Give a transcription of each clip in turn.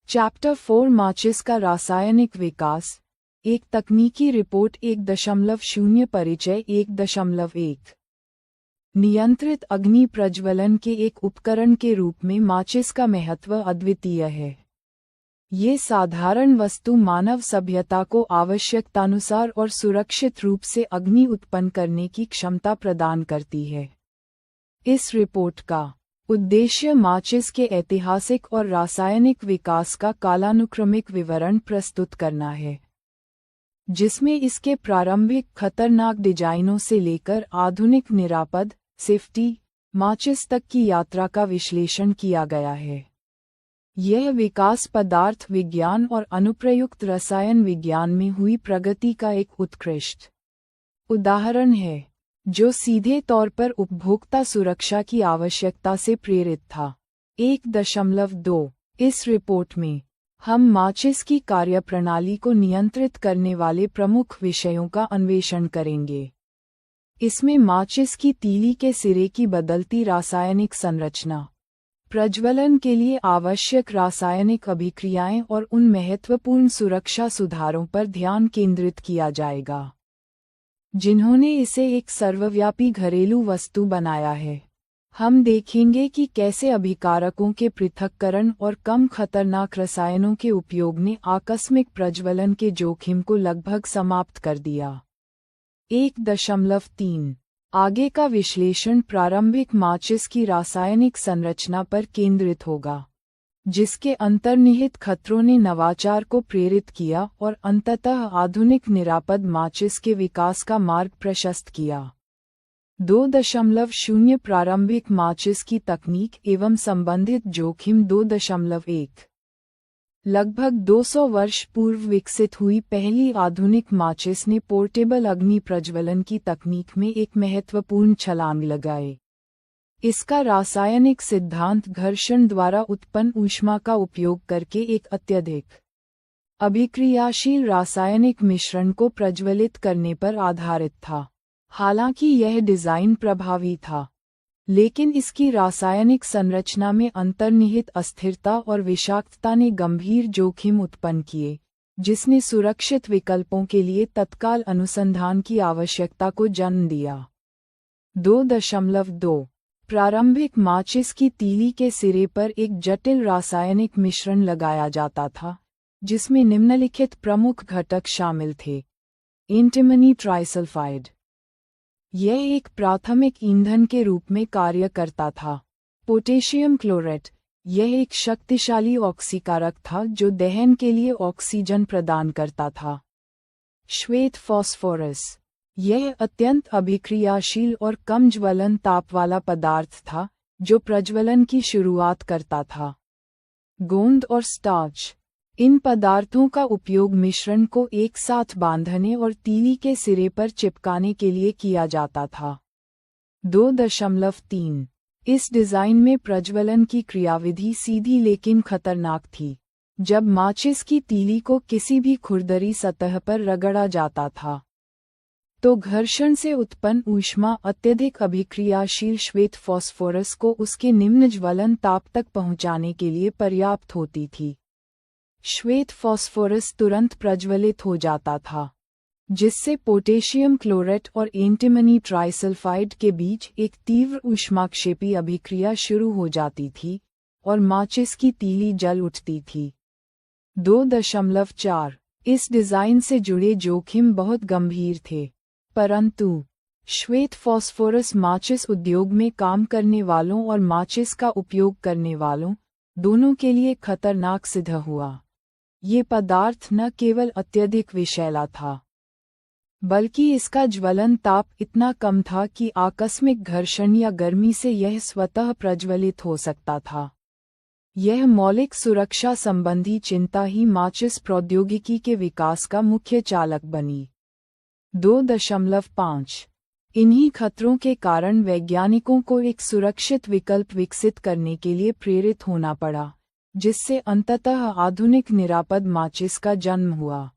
Chapter 4 माचिस का रासायनिक विकास। एक तकनीकी रिपोर्ट 1.0 परिचय 1.1 नियंत्रित अग्नि प्रज्वलन के एक उपकरण के रूप में माचिस का महत्व अद्वितीय है। ये साधारण वस्तु मानव सभ्यता को आवश्यकतानुसार और सुरक्षित रूप से अग्नि उत्पन्न करने की क्षमता प्रदान करती है। इस रिपोर्ट का उद्देश्य माचिस के ऐतिहासिक और रासायनिक विकास का कालानुक्रमिक विवरण प्रस्तुत करना है, जिसमें इसके प्रारंभिक खतरनाक डिजाइनों से लेकर आधुनिक निरापद सेफ्टी माचिस तक की यात्रा का विश्लेषण किया गया है। यह विकास पदार्थ विज्ञान और अनुप्रयुक्त रसायन विज्ञान में हुई प्रगति का एक उत्कृष्ट उदाहरण है, जो सीधे तौर पर उपभोक्ता सुरक्षा की आवश्यकता से प्रेरित था। 1.2 इस रिपोर्ट में हम माचिस की कार्यप्रणाली को नियंत्रित करने वाले प्रमुख विषयों का अन्वेषण करेंगे। इसमें माचिस की तीली के सिरे की बदलती रासायनिक संरचना, प्रज्वलन के लिए आवश्यक रासायनिक अभिक्रियाएं और उन महत्वपूर्ण सुरक्षा सुधारों पर ध्यान केंद्रित किया जाएगा, जिन्होंने इसे एक सर्वव्यापी घरेलू वस्तु बनाया है। हम देखेंगे कि कैसे अभिकारकों के पृथक्करण और कम खतरनाक रसायनों के उपयोग ने आकस्मिक प्रज्वलन के जोखिम को लगभग समाप्त कर दिया। 1.3 आगे का विश्लेषण प्रारंभिक माचिस की रासायनिक संरचना पर केंद्रित होगा, जिसके अंतर्निहित खतरों ने नवाचार को प्रेरित किया और अंततः आधुनिक निरापद माचिस के विकास का मार्ग प्रशस्त किया। 2.0 प्रारंभिक माचिस की तकनीक एवं संबंधित जोखिम। 2.1 लगभग 200 वर्ष पूर्व विकसित हुई पहली आधुनिक माचिस ने पोर्टेबल अग्नि प्रज्वलन की तकनीक में एक महत्वपूर्ण छलांग लगाई। इसका रासायनिक सिद्धांत घर्षण द्वारा उत्पन्न ऊष्मा का उपयोग करके एक अत्यधिक अभिक्रियाशील रासायनिक मिश्रण को प्रज्वलित करने पर आधारित था। हालांकि यह डिजाइन प्रभावी था, लेकिन इसकी रासायनिक संरचना में अंतर्निहित अस्थिरता और विषाक्तता ने गंभीर जोखिम उत्पन्न किए, जिसने सुरक्षित विकल्पों के लिए तत्काल अनुसंधान की आवश्यकता को जन्म दिया। 2.2 प्रारंभिक माचिस की तीली के सिरे पर एक जटिल रासायनिक मिश्रण लगाया जाता था, जिसमें निम्नलिखित प्रमुख घटक शामिल थे। एंटीमनी ट्राइसल्फाइड, यह एक प्राथमिक ईंधन के रूप में कार्य करता था। पोटेशियम क्लोरेट, यह एक शक्तिशाली ऑक्सीकारक था जो दहन के लिए ऑक्सीजन प्रदान करता था। श्वेत फास्फोरस, यह अत्यंत अभिक्रियाशील और कम ज्वलन ताप वाला पदार्थ था जो प्रज्वलन की शुरुआत करता था। गोंद और स्टार्च, इन पदार्थों का उपयोग मिश्रण को एक साथ बांधने और तीली के सिरे पर चिपकाने के लिए किया जाता था। 2.3 इस डिजाइन में प्रज्वलन की क्रियाविधि सीधी लेकिन खतरनाक थी। जब माचिस की तीली को किसी भी खुरदरी सतह पर रगड़ा जाता था, तो घर्षण से उत्पन्न ऊष्मा अत्यधिक अभिक्रियाशील श्वेत फास्फोरस को उसके निम्न ज्वलन ताप तक पहुंचाने के लिए पर्याप्त होती थी। श्वेत फास्फोरस तुरंत प्रज्वलित हो जाता था, जिससे पोटेशियम क्लोरेट और एंटीमनी ट्राइसल्फाइड के बीच एक तीव्र ऊष्माक्षेपी अभिक्रिया शुरू हो जाती थी और माचिस की तीली जल उठती थी। 2.4 इस डिजाइन से जुड़े जोखिम बहुत गंभीर थे, परंतु श्वेत फास्फोरस माचिस उद्योग में काम करने वालों और माचिस का उपयोग करने वालों दोनों के लिए खतरनाक सिद्ध हुआ। ये पदार्थ न केवल अत्यधिक विषैला था, बल्कि इसका ज्वलन ताप इतना कम था कि आकस्मिक घर्षण या गर्मी से यह स्वतः प्रज्वलित हो सकता था। यह मौलिक सुरक्षा संबंधी चिंता ही माचिस प्रौद्योगिकी के विकास का मुख्य चालक बनी। 2.5 इन्हीं खतरों के कारण वैज्ञानिकों को एक सुरक्षित विकल्प विकसित करने के लिए प्रेरित होना पड़ा, जिससे अंततः आधुनिक निरापद माचिस का जन्म हुआ।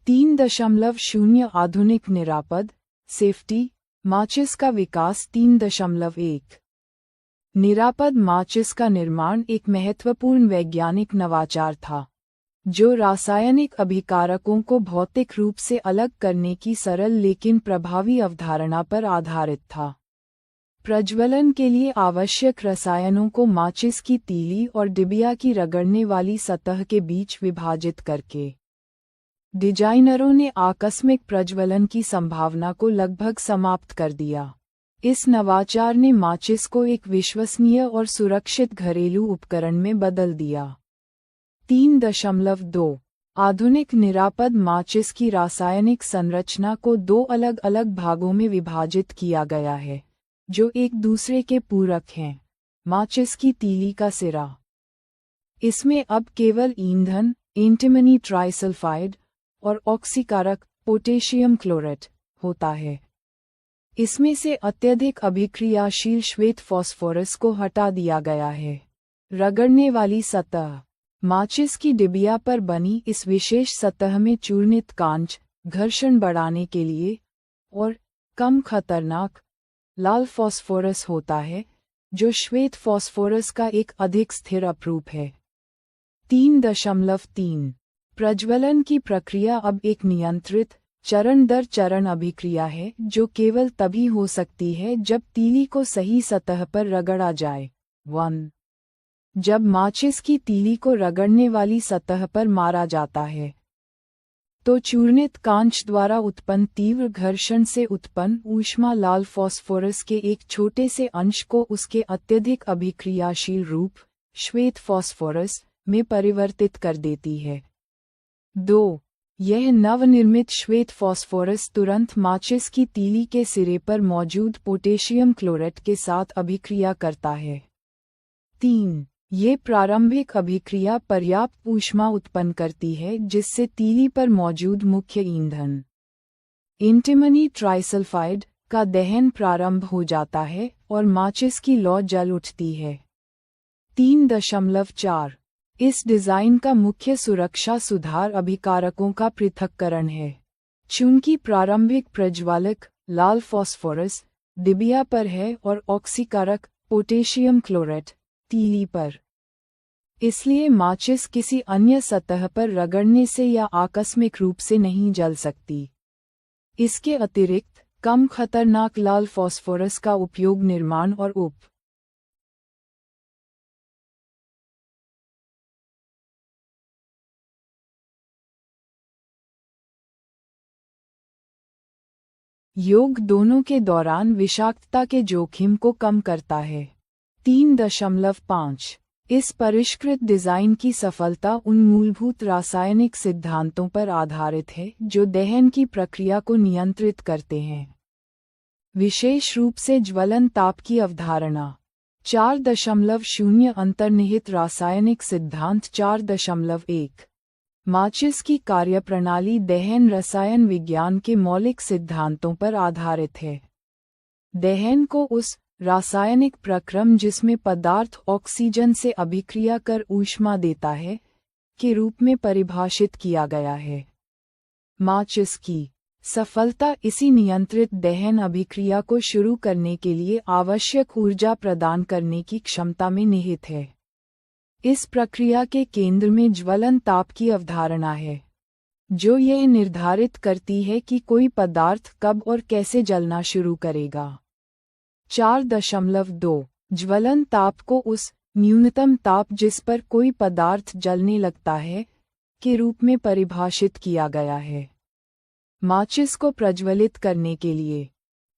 3.0 आधुनिक निरापद सेफ्टी माचिस का विकास। 3.1 निरापद माचिस का निर्माण एक महत्वपूर्ण वैज्ञानिक नवाचार था, जो रासायनिक अभिकारकों को भौतिक रूप से अलग करने की सरल लेकिन प्रभावी अवधारणा पर आधारित था। प्रज्वलन के लिए आवश्यक रसायनों को माचिस की तीली और डिबिया की रगड़ने वाली सतह के बीच विभाजित करके डिजाइनरों ने आकस्मिक प्रज्वलन की संभावना को लगभग समाप्त कर दिया। इस नवाचार ने माचिस को एक विश्वसनीय और सुरक्षित घरेलू उपकरण में बदल दिया। 3.2 आधुनिक निरापद माचिस की रासायनिक संरचना को दो अलग अलग भागों में विभाजित किया गया है, जो एक दूसरे के पूरक हैं। माचिस की तीली का सिरा। इसमें अब केवल ईंधन एंटीमनी ट्राइसल्फाइड और ऑक्सीकारक पोटेशियम क्लोरेट होता है। इसमें से अत्यधिक अभिक्रियाशील श्वेत फॉस्फोरस को हटा दिया गया है। रगड़ने वाली सतह। माचिस की डिबिया पर बनी इस विशेष सतह में चूर्णित कांच घर्षण बढ़ाने के लिए और कम खतरनाक लाल फॉस्फोरस होता है, जो श्वेत फॉस्फोरस का एक अधिक स्थिर अपरूप है। 3.3 प्रज्वलन की प्रक्रिया अब एक नियंत्रित चरण दर चरण अभिक्रिया है, जो केवल तभी हो सकती है जब तीली को सही सतह पर रगड़ा जाए। 1. जब माचिस की तीली को रगड़ने वाली सतह पर मारा जाता है, तो चूर्णित कांच द्वारा उत्पन्न तीव्र घर्षण से उत्पन्न ऊष्मा लाल फॉस्फोरस के एक छोटे से अंश को उसके अत्यधिक अभिक्रियाशील रूप श्वेत फॉस्फोरस में परिवर्तित कर देती है। 2. यह नवनिर्मित श्वेत फॉस्फोरस तुरंत माचिस की तीली के सिरे पर मौजूद पोटेशियम क्लोरेट के साथ अभिक्रिया करता है। 3. ये प्रारंभिक अभिक्रिया पर्याप्त ऊष्मा उत्पन्न करती है जिससे तीली पर मौजूद मुख्य ईंधन एंटीमनी ट्राइसल्फाइड का दहन प्रारंभ हो जाता है और माचिस की लौ जल उठती है। 3.4 इस डिजाइन का मुख्य सुरक्षा सुधार अभिकारकों का पृथक्करण है। चूंकि प्रारंभिक प्रज्वालक लाल फॉस्फोरस डिबिया पर है और ऑक्सीकारक पोटेशियम क्लोरेट तीली पर, इसलिए माचिस किसी अन्य सतह पर रगड़ने से या आकस्मिक रूप से नहीं जल सकती। इसके अतिरिक्त कम खतरनाक लाल फॉस्फोरस का उपयोग निर्माण और योग दोनों के दौरान विषाक्तता के जोखिम को कम करता है। 3.5 इस परिष्कृत डिजाइन की सफलता उन मूलभूत रासायनिक सिद्धांतों पर आधारित है जो दहन की प्रक्रिया को नियंत्रित करते हैं, विशेष रूप से ज्वलन ताप की अवधारणा। 4.0 अंतर्निहित रासायनिक सिद्धांत। 4.1 माचिस की कार्यप्रणाली दहन रसायन विज्ञान के मौलिक सिद्धांतों पर आधारित है। दहन को उस रासायनिक प्रक्रम जिसमें पदार्थ ऑक्सीजन से अभिक्रिया कर ऊष्मा देता है, के रूप में परिभाषित किया गया है। माचिस की सफलता इसी नियंत्रित दहन अभिक्रिया को शुरू करने के लिए आवश्यक ऊर्जा प्रदान करने की क्षमता में निहित है। इस प्रक्रिया के केंद्र में ज्वलन ताप की अवधारणा है, जो यह निर्धारित करती है कि कोई पदार्थ कब और कैसे जलना शुरू करेगा। 4.2 ज्वलन ताप को उस न्यूनतम ताप जिस पर कोई पदार्थ जलने लगता है, के रूप में परिभाषित किया गया है। माचिस को प्रज्वलित करने के लिए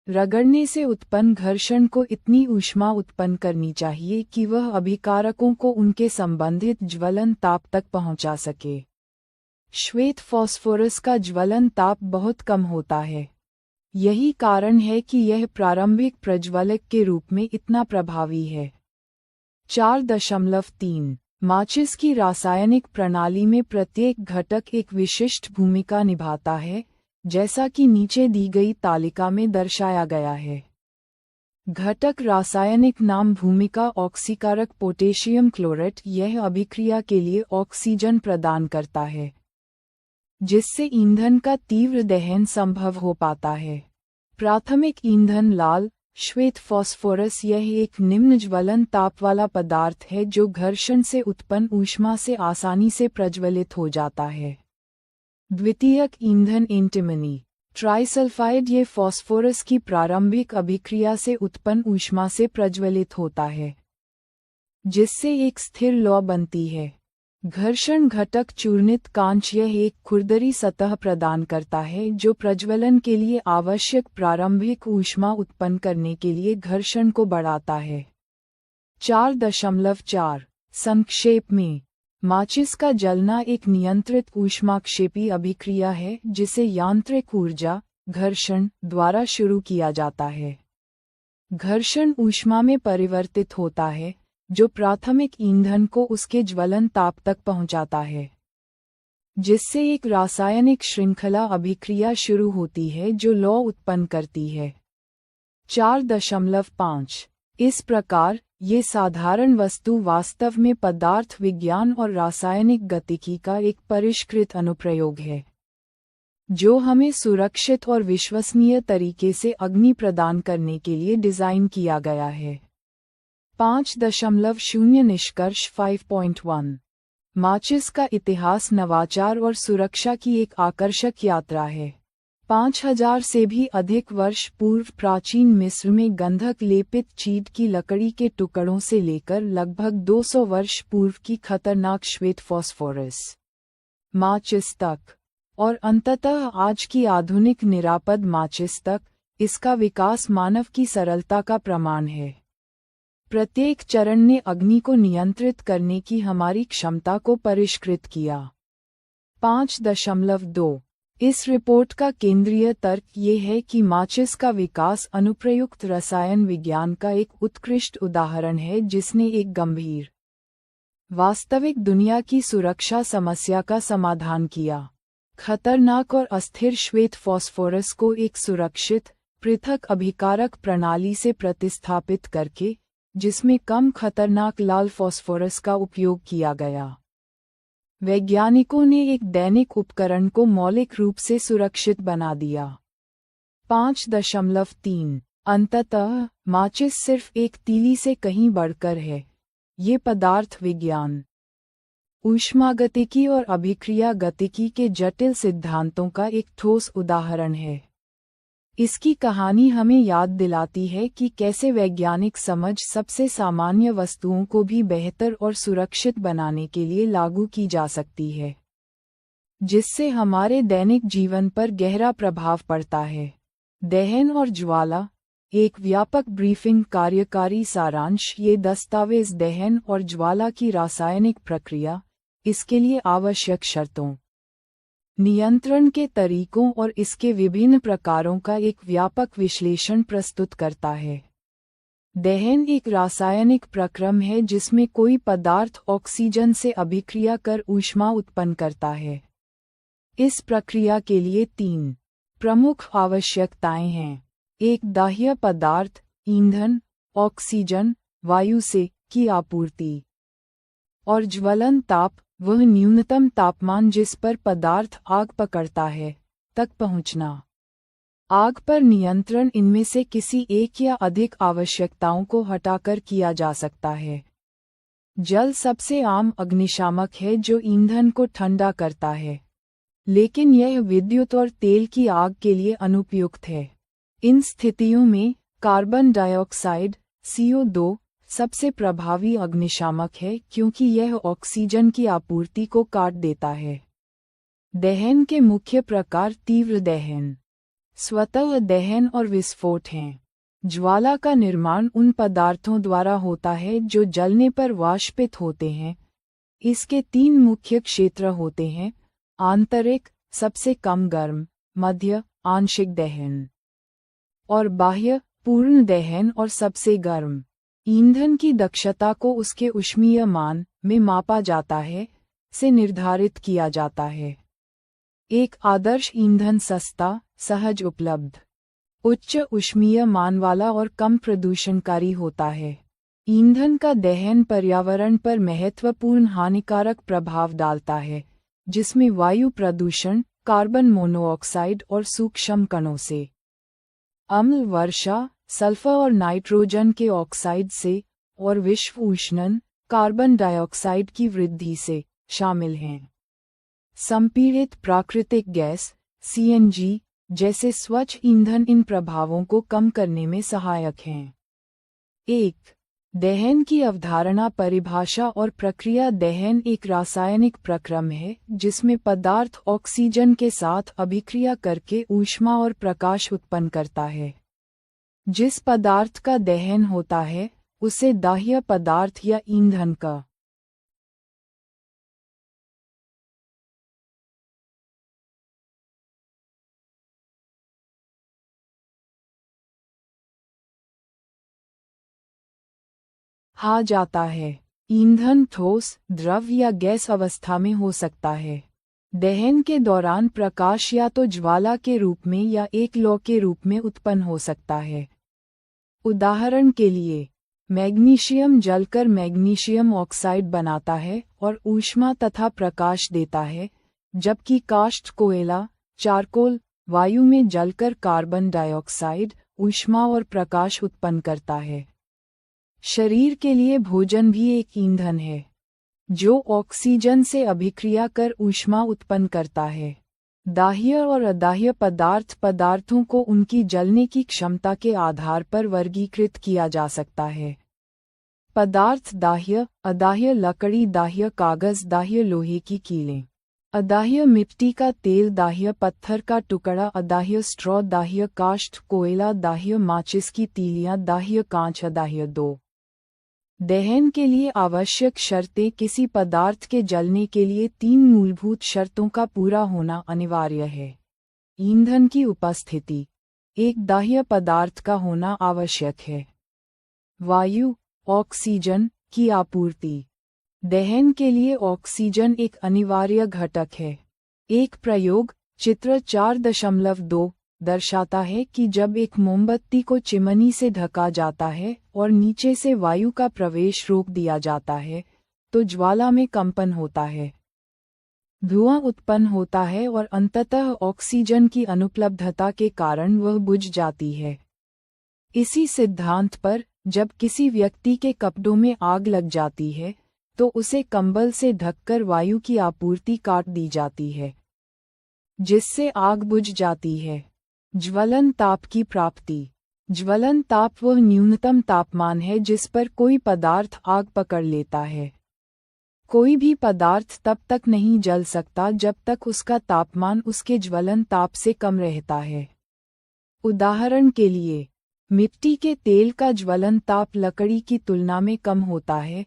रगड़ने से उत्पन्न घर्षण को इतनी ऊष्मा उत्पन्न करनी चाहिए कि वह अभिकारकों को उनके संबंधित ज्वलन ताप तक पहुंचा सके। श्वेत फॉस्फोरस का ज्वलन ताप बहुत कम होता है। यही कारण है कि यह प्रारंभिक प्रज्वलक के रूप में इतना प्रभावी है। 4.3 माचिस की रासायनिक प्रणाली में प्रत्येक घटक एक विशिष्ट भूमिका निभाता है, जैसा कि नीचे दी गई तालिका में दर्शाया गया है। घटक रासायनिक नाम भूमिका ऑक्सीकारक पोटेशियम क्लोरेट यह अभिक्रिया के लिए ऑक्सीजन प्रदान करता है, जिससे ईंधन का तीव्र दहन संभव हो पाता है। प्राथमिक ईंधन लाल श्वेत फॉस्फोरस यह एक निम्न ज्वलन ताप वाला पदार्थ है जो घर्षण से उत्पन्न ऊष्मा से आसानी से प्रज्वलित हो जाता है। द्वितीयक ईंधन एंटिमनी ट्राइसल्फाइड ये फॉस्फोरस की प्रारंभिक अभिक्रिया से उत्पन्न ऊष्मा से प्रज्वलित होता है, जिससे एक स्थिर लौ बनती है। घर्षण घटक चूर्णित कांच यह एक खुरदरी सतह प्रदान करता है जो प्रज्वलन के लिए आवश्यक प्रारंभिक ऊष्मा उत्पन्न करने के लिए घर्षण को बढ़ाता है। 4.4 संक्षेप में, माचिस का जलना एक नियंत्रित ऊष्माक्षेपी अभिक्रिया है जिसे यांत्रिक ऊर्जा घर्षण द्वारा शुरू किया जाता है। घर्षण ऊष्मा में परिवर्तित होता है जो प्राथमिक ईंधन को उसके ज्वलन ताप तक पहुंचाता है, जिससे एक रासायनिक श्रृंखला अभिक्रिया शुरू होती है जो लौ उत्पन्न करती है। 4.5 इस प्रकार ये साधारण वस्तु वास्तव में पदार्थ विज्ञान और रासायनिक गतिकी का एक परिष्कृत अनुप्रयोग है, जो हमें सुरक्षित और विश्वसनीय तरीके से अग्नि प्रदान करने के लिए डिज़ाइन किया गया है। 5.0 निष्कर्ष 5.1 माचिस का इतिहास नवाचार और सुरक्षा की एक आकर्षक यात्रा है। 5000 से भी अधिक वर्ष पूर्व प्राचीन मिस्र में गंधक लेपित चीड़ की लकड़ी के टुकड़ों से लेकर लगभग 200 वर्ष पूर्व की खतरनाक श्वेत फॉस्फोरस माचिस तक, और अंततः आज की आधुनिक निरापद माचिस तक, इसका विकास मानव की सरलता का प्रमाण है। प्रत्येक चरण ने अग्नि को नियंत्रित करने की हमारी क्षमता को परिष्कृत किया। 5.2 इस रिपोर्ट का केंद्रीय तर्क ये है कि माचिस का विकास अनुप्रयुक्त रसायन विज्ञान का एक उत्कृष्ट उदाहरण है जिसने एक गंभीर वास्तविक दुनिया की सुरक्षा समस्या का समाधान किया। खतरनाक और अस्थिर श्वेत फॉस्फोरस को एक सुरक्षित, पृथक अभिकारक प्रणाली से प्रतिस्थापित करके, जिसमें कम खतरनाक लाल फॉस्फोरस का उपयोग किया गया, वैज्ञानिकों ने एक दैनिक उपकरण को मौलिक रूप से सुरक्षित बना दिया। 5.3 अंततः माचिस सिर्फ एक तीली से कहीं बढ़कर है। ये पदार्थ विज्ञान, ऊष्मागतिकी और अभिक्रिया गतिकी के जटिल सिद्धांतों का एक ठोस उदाहरण है। इसकी कहानी हमें याद दिलाती है कि कैसे वैज्ञानिक समझ सबसे सामान्य वस्तुओं को भी बेहतर और सुरक्षित बनाने के लिए लागू की जा सकती है, जिससे हमारे दैनिक जीवन पर गहरा प्रभाव पड़ता है। दहन और ज्वाला, एक व्यापक ब्रीफिंग कार्यकारी सारांश। ये दस्तावेज दहन और ज्वाला की रासायनिक प्रक्रिया, इसके लिए आवश्यक शर्तों, नियंत्रण के तरीकों और इसके विभिन्न प्रकारों का एक व्यापक विश्लेषण प्रस्तुत करता है। दहन एक रासायनिक प्रक्रम है जिसमें कोई पदार्थ ऑक्सीजन से अभिक्रिया कर ऊष्मा उत्पन्न करता है। इस प्रक्रिया के लिए 3 प्रमुख आवश्यकताएं हैं। एक दाह्य पदार्थ, ईंधन, ऑक्सीजन, वायु से की आपूर्ति, और ज्वलन ताप, वह न्यूनतम तापमान जिस पर पदार्थ आग पकड़ता है, तक पहुंचना। आग पर नियंत्रण इनमें से किसी एक या अधिक आवश्यकताओं को हटाकर किया जा सकता है। जल सबसे आम अग्निशामक है जो ईंधन को ठंडा करता है, लेकिन यह विद्युत और तेल की आग के लिए अनुपयुक्त है। इन स्थितियों में कार्बन डाइऑक्साइड CO2 सबसे प्रभावी अग्निशामक है क्योंकि यह ऑक्सीजन की आपूर्ति को काट देता है। दहन के मुख्य प्रकार तीव्र दहन, स्वतः दहन और विस्फोट हैं। ज्वाला का निर्माण उन पदार्थों द्वारा होता है जो जलने पर वाष्पित होते हैं। इसके 3 मुख्य क्षेत्र होते हैं: आंतरिक, सबसे कम गर्म, मध्य, आंशिक दहन, और बाह्य, पूर्ण दहन और सबसे गर्म। ईंधन की दक्षता को उसके ऊष्मीय मान में मापा जाता है, से निर्धारित किया जाता है। एक आदर्श ईंधन सस्ता, सहज उपलब्ध, उच्च ऊष्मीय मान वाला और कम प्रदूषणकारी होता है। ईंधन का दहन पर्यावरण पर महत्वपूर्ण हानिकारक प्रभाव डालता है, जिसमें वायु प्रदूषण, कार्बन मोनोऑक्साइड और सूक्ष्म कणों से अम्ल वर्षा, सल्फर और नाइट्रोजन के ऑक्साइड से और विश्व उष्णन कार्बन डाइऑक्साइड की वृद्धि से शामिल हैं। संपीड़ित प्राकृतिक गैस सीएनजी जैसे स्वच्छ ईंधन इन प्रभावों को कम करने में सहायक हैं। 1. दहन की अवधारणा परिभाषा और प्रक्रिया। दहन एक रासायनिक प्रक्रम है जिसमें पदार्थ ऑक्सीजन के साथ अभिक्रिया करके ऊष्मा और प्रकाश उत्पन्न करता है। जिस पदार्थ का दहन होता है उसे दाह्य पदार्थ या ईंधन कहा जाता है। ईंधन ठोस, द्रव या गैस अवस्था में हो सकता है। दहन के दौरान प्रकाश या तो ज्वाला के रूप में या एक लौ के रूप में उत्पन्न हो सकता है। उदाहरण के लिए, मैग्नीशियम जलकर मैग्नीशियम ऑक्साइड बनाता है और ऊष्मा तथा प्रकाश देता है, जबकि काष्ठ कोयला, चारकोल वायु में जलकर कार्बन डाइऑक्साइड, ऊष्मा और प्रकाश उत्पन्न करता है। शरीर के लिए भोजन भी एक ईंधन है, जो ऑक्सीजन से अभिक्रिया कर ऊष्मा उत्पन्न करता है। दाह्य और अदाह्य पदार्थों को उनकी जलने की क्षमता के आधार पर वर्गीकृत किया जा सकता है। पदार्थ दाह्य, अदाह्य लकड़ी, दाह्य कागज, दाह्य लोहे की कीलें, अदाह्य मिट्टी का तेल, दाह्य पत्थर का टुकड़ा, अदाह्य स्ट्रॉ, दाह्य काष्ठ कोयला, दाह्य माचिस की तीलियां, दाह्य कांच, अदाह्य दो। दहन के लिए आवश्यक शर्तें। किसी पदार्थ के जलने के लिए 3 मूलभूत शर्तों का पूरा होना अनिवार्य है। ईंधन की उपस्थिति, एक दाह्य पदार्थ का होना आवश्यक है। वायु, ऑक्सीजन की आपूर्ति, दहन के लिए ऑक्सीजन एक अनिवार्य घटक है। एक प्रयोग, चित्र 4.2 दर्शाता है कि जब एक मोमबत्ती को चिमनी से ढका जाता है और नीचे से वायु का प्रवेश रोक दिया जाता है, तो ज्वाला में कंपन होता है, धुआं उत्पन्न होता है और अंततः ऑक्सीजन की अनुपलब्धता के कारण वह बुझ जाती है। इसी सिद्धांत पर, जब किसी व्यक्ति के कपड़ों में आग लग जाती है, तो उसे कंबल से ढककर वायु की आपूर्ति काट दी जाती है, जिससे आग बुझ जाती है। ज्वलन ताप की प्राप्ति, ज्वलन ताप वह न्यूनतम तापमान है जिस पर कोई पदार्थ आग पकड़ लेता है। कोई भी पदार्थ तब तक नहीं जल सकता जब तक उसका तापमान उसके ज्वलन ताप से कम रहता है। उदाहरण के लिए, मिट्टी के तेल का ज्वलन ताप लकड़ी की तुलना में कम होता है,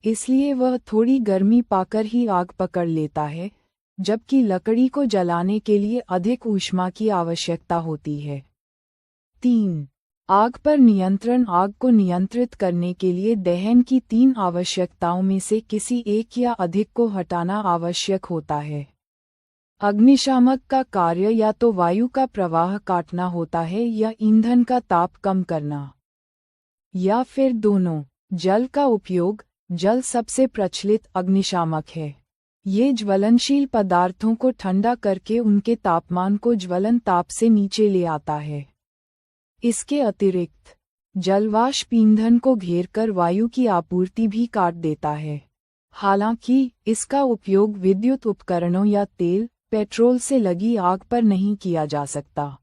इसलिए वह थोड़ी गर्मी पाकर ही आग पकड़ लेता है, जबकि लकड़ी को जलाने के लिए अधिक ऊष्मा की आवश्यकता होती है। 3. आग पर नियंत्रण। आग को नियंत्रित करने के लिए दहन की 3 आवश्यकताओं में से किसी एक या अधिक को हटाना आवश्यक होता है। अग्निशामक का कार्य या तो वायु का प्रवाह काटना होता है या ईंधन का ताप कम करना, या फिर दोनों। जल का उपयोग, जल सबसे प्रचलित अग्निशामक है। ये ज्वलनशील पदार्थों को ठंडा करके उनके तापमान को ज्वलन ताप से नीचे ले आता है। इसके अतिरिक्त, जलवाष्प ईंधन को घेरकर वायु की आपूर्ति भी काट देता है। हालांकि, इसका उपयोग विद्युत उपकरणों या तेल, पेट्रोल से लगी आग पर नहीं किया जा सकता,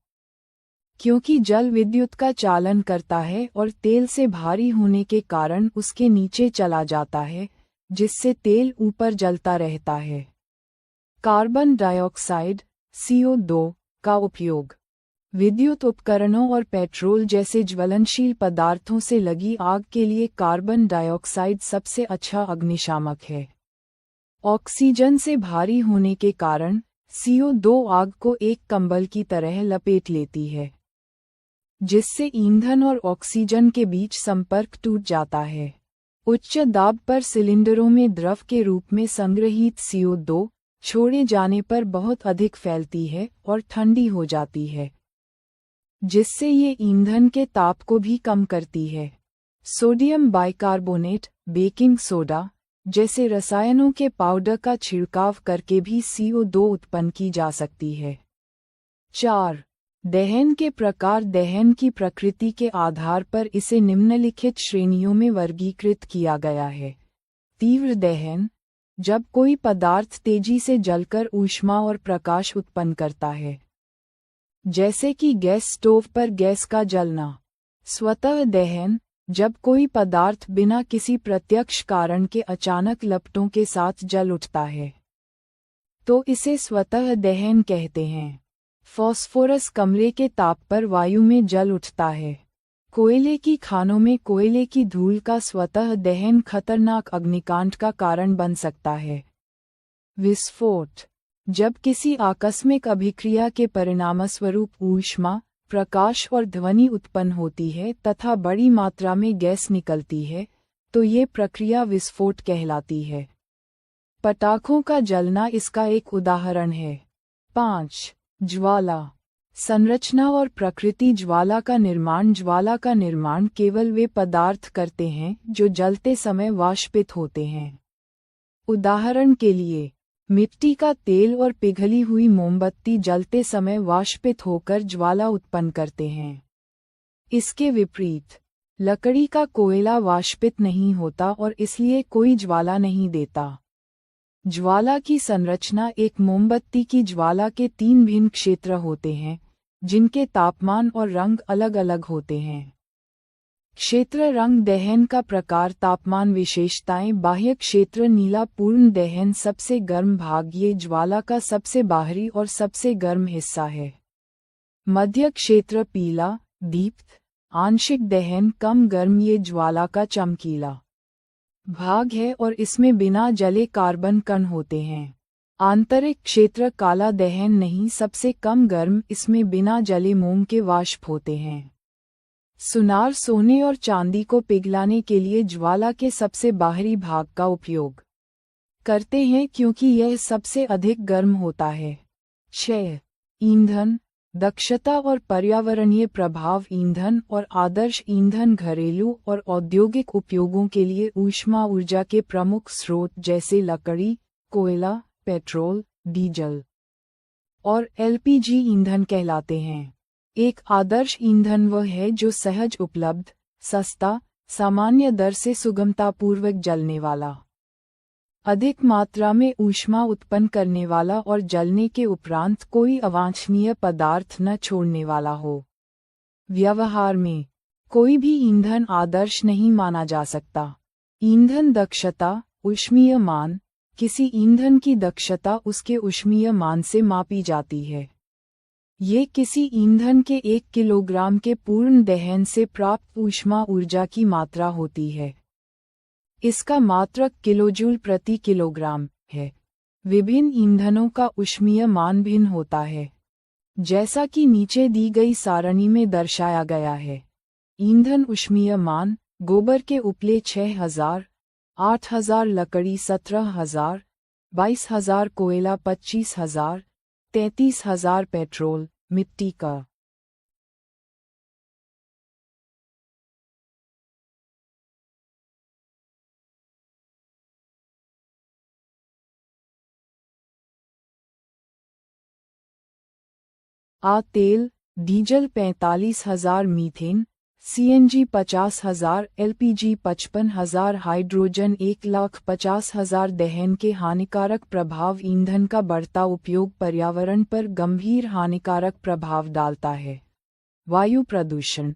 क्योंकि जल विद्युत का चालन करता है और तेल से भारी होने के कारण उसके नीचे चला जाता है, जिससे तेल ऊपर जलता रहता है। कार्बन डाइऑक्साइड CO2 का उपयोग, विद्युत उपकरणों और पेट्रोल जैसे ज्वलनशील पदार्थों से लगी आग के लिए कार्बन डाइऑक्साइड सबसे अच्छा अग्निशामक है। ऑक्सीजन से भारी होने के कारण CO2 आग को एक कंबल की तरह लपेट लेती है, जिससे ईंधन और ऑक्सीजन के बीच संपर्क टूट जाता है। उच्च दाब पर सिलेंडरों में द्रव के रूप में संग्रहीत CO2 छोड़े जाने पर बहुत अधिक फैलती है और ठंडी हो जाती है, जिससे ये ईंधन के ताप को भी कम करती है। सोडियम बाइकार्बोनेट, बेकिंग सोडा जैसे रसायनों के पाउडर का छिड़काव करके भी CO2 उत्पन्न की जा सकती है। 4. दहन के प्रकार। दहन की प्रकृति के आधार पर इसे निम्नलिखित श्रेणियों में वर्गीकृत किया गया है। तीव्र दहन, जब कोई पदार्थ तेजी से जलकर ऊष्मा और प्रकाश उत्पन्न करता है, जैसे कि गैस स्टोव पर गैस का जलना। स्वतः दहन, जब कोई पदार्थ बिना किसी प्रत्यक्ष कारण के अचानक लपटों के साथ जल उठता है, तो इसे स्वतः दहन कहते हैं। फास्फोरस कमरे के ताप पर वायु में जल उठता है। कोयले की खानों में कोयले की धूल का स्वतः दहन खतरनाक अग्निकांड का कारण बन सकता है। विस्फोट, जब किसी आकस्मिक अभिक्रिया के परिणामस्वरूप ऊष्मा, प्रकाश और ध्वनि उत्पन्न होती है तथा बड़ी मात्रा में गैस निकलती है, तो ये प्रक्रिया विस्फोट कहलाती है। पटाखों का जलना इसका एक उदाहरण है। 5. ज्वाला, संरचना और प्रकृति। ज्वाला का निर्माण केवल वे पदार्थ करते हैं जो जलते समय वाष्पित होते हैं। उदाहरण के लिए, मिट्टी का तेल और पिघली हुई मोमबत्ती जलते समय वाष्पित होकर ज्वाला उत्पन्न करते हैं। इसके विपरीत, लकड़ी का कोयला वाष्पित नहीं होता और इसलिए कोई ज्वाला नहीं देता। ज्वाला की संरचना। एक मोमबत्ती की ज्वाला के 3 भिन्न क्षेत्र होते हैं, जिनके तापमान और रंग अलग अलग होते हैं। क्षेत्र, रंग, दहन का प्रकार, तापमान, विशेषताएं। बाह्य क्षेत्र नीला, पूर्ण दहन, सबसे गर्म भाग। ये ज्वाला का सबसे बाहरी और सबसे गर्म हिस्सा है। मध्य क्षेत्र पीला, दीप्त, आंशिक दहन, कम गर्म। ये ज्वाला का चमकीला भाग है और इसमें बिना जले कार्बन कण होते हैं। आंतरिक क्षेत्र काला दहन नहीं, सबसे कम गर्म, इसमें बिना जले मोम के वाष्प होते हैं। सुनार, सोने और चांदी को पिघलाने के लिए ज्वाला के सबसे बाहरी भाग का उपयोग करते हैं क्योंकि यह सबसे अधिक गर्म होता है। 6. ईंधन, दक्षता और पर्यावरणीय प्रभाव। ईंधन और आदर्श ईंधन घरेलू और औद्योगिक उपयोगों के लिए ऊष्मा ऊर्जा के प्रमुख स्रोत जैसे लकड़ी, कोयला, पेट्रोल, डीजल और एलपीजी ईंधन कहलाते हैं। एक आदर्श ईंधन वह है जो सहज उपलब्ध, सस्ता, सामान्य दर से सुगमतापूर्वक जलने वाला, अधिक मात्रा में ऊष्मा उत्पन्न करने वाला और जलने के उपरांत कोई अवांछनीय पदार्थ न छोड़ने वाला हो। व्यवहार में कोई भी ईंधन आदर्श नहीं माना जा सकता। ईंधन दक्षता, ऊष्मीय मान। किसी ईंधन की दक्षता उसके ऊष्मीय मान से मापी जाती है। ये किसी ईंधन के 1 किलोग्राम के पूर्ण दहन से प्राप्त ऊष्मा ऊर्जा की मात्रा होती है। इसका मात्रक किलोजूल प्रति किलोग्राम है। विभिन्न ईंधनों का ऊष्मीय मान भिन्न होता है, जैसा कि नीचे दी गई सारणी में दर्शाया गया है। ईंधन ऊष्मीय मान: गोबर के उपले 6000, 8000 लकड़ी 17000, 22000 कोयला 25000, 33000 पेट्रोल, मिट्टी का तेल, diesel 45000, methane, CNG 50000, LPG 55000, hydrogen 1,50,000। दहन के हानिकारक प्रभाव: ईंधन का बढ़ता उपयोग पर्यावरण पर गंभीर हानिकारक प्रभाव डालता है। वायु प्रदूषण,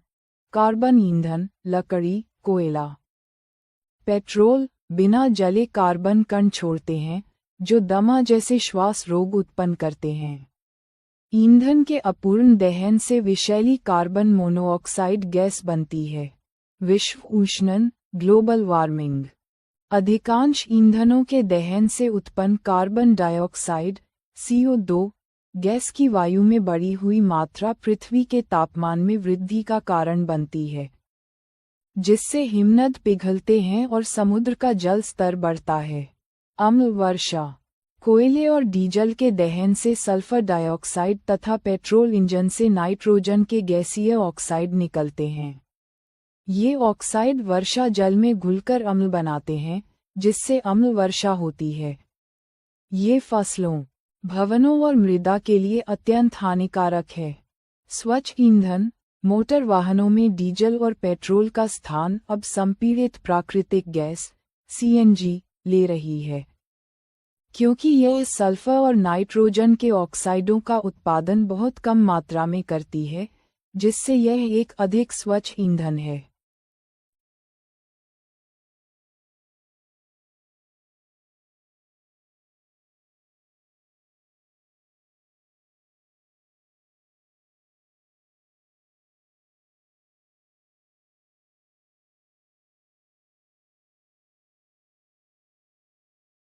कार्बन ईंधन, लकड़ी, कोयला, पेट्रोल बिना जले कार्बन कण छोड़ते हैं, जो दमा जैसे श्वास रोग उत्पन्न करते हैं। ईंधन के अपूर्ण दहन से विषैली कार्बन मोनोऑक्साइड गैस बनती है। विश्व उष्णन, ग्लोबल वार्मिंग। अधिकांश ईंधनों के दहन से उत्पन्न कार्बन डाइऑक्साइड CO2 गैस की वायु में बढ़ी हुई मात्रा पृथ्वी के तापमान में वृद्धि का कारण बनती है, जिससे हिमनद पिघलते हैं और समुद्र का जल स्तर बढ़ता है। अम्ल वर्षा, कोयले और डीजल के दहन से सल्फर डाइऑक्साइड तथा पेट्रोल इंजन से नाइट्रोजन के गैसीय ऑक्साइड निकलते हैं। ये ऑक्साइड वर्षा जल में घुलकर अम्ल बनाते हैं, जिससे अम्ल वर्षा होती है। ये फसलों, भवनों और मृदा के लिए अत्यंत हानिकारक है। स्वच्छ ईंधन, मोटर वाहनों में डीजल और पेट्रोल का स्थान अब संपीड़ित प्राकृतिक गैस (सीएनजी) ले रही है, क्योंकि यह सल्फर और नाइट्रोजन के ऑक्साइडों का उत्पादन बहुत कम मात्रा में करती है, जिससे यह एक अधिक स्वच्छ ईंधन है।